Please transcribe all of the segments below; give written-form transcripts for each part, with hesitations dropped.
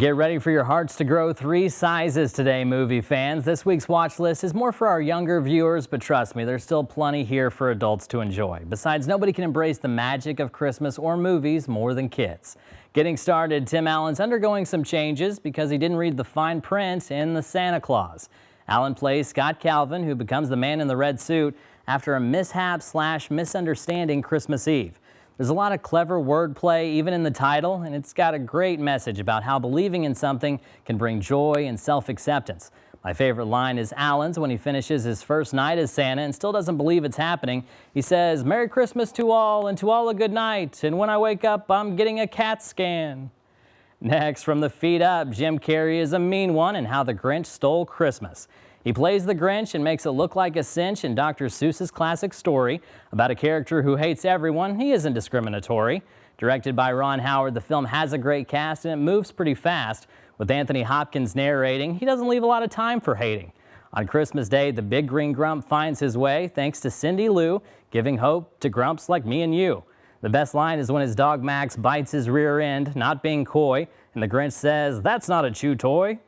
Get ready for your hearts to grow 3 sizes today, movie fans. This week's watch list is more for our younger viewers, but trust me, there's still plenty here for adults to enjoy. Besides, nobody can embrace the magic of Christmas or movies more than kids. Getting started, Tim Allen's undergoing some changes because he didn't read the fine print in The Santa Claus. Allen plays Scott Calvin, who becomes the man in the red suit after a mishap/misunderstanding Christmas Eve. There's a lot of clever wordplay even in the title, and it's got a great message about how believing in something can bring joy and self-acceptance. My favorite line is Allen's when he finishes his first night as Santa and still doesn't believe it's happening. He says, "Merry Christmas to all, and to all a good night, and when I wake up, I'm getting a CAT scan." Next, from the feet up, Jim Carrey is a mean one in How the Grinch Stole Christmas. He plays the Grinch and makes it look like a cinch in Dr. Seuss's classic story about a character who hates everyone. He isn't discriminatory. Directed by Ron Howard, the film has a great cast and it moves pretty fast. With Anthony Hopkins narrating, he doesn't leave a lot of time for hating. On Christmas Day, the big green grump finds his way thanks to Cindy Lou, giving hope to grumps like me and you. The best line is when his dog Max bites his rear end, not being coy, and the Grinch says, "That's not a chew toy."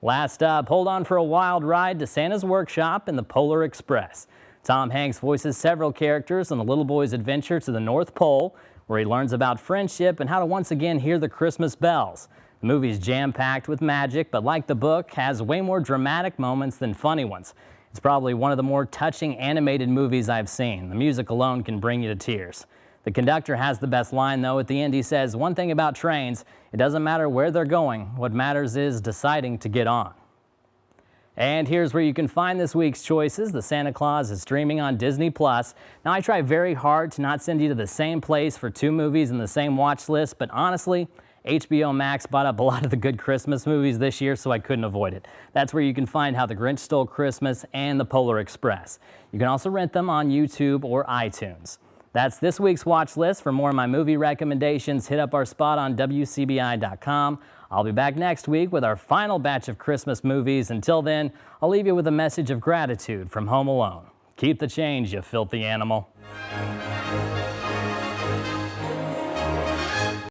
Last up, hold on for a wild ride to Santa's workshop in the Polar Express. Tom Hanks voices several characters on the little boy's adventure to the North Pole, where he learns about friendship and how to once again hear the Christmas bells. The movie's jam-packed with magic, but like the book, has way more dramatic moments than funny ones. It's probably one of the more touching animated movies I've seen. The music alone can bring you to tears. The conductor has the best line, though. At the end, he says, "One thing about trains, it doesn't matter where they're going. What matters is deciding to get on." And here's where you can find this week's choices. The Santa Claus is streaming on Disney+. Now, I try very hard to not send you to the same place for 2 movies in the same watch list, but honestly, HBO Max bought up a lot of the good Christmas movies this year, so I couldn't avoid it. That's where you can find How the Grinch Stole Christmas and The Polar Express. You can also rent them on YouTube or iTunes. That's this week's watch list. For more of my movie recommendations, hit up our spot on WCBI.com. I'll be back next week with our final batch of Christmas movies. Until then, I'll leave you with a message of gratitude from Home Alone. Keep the change, you filthy animal.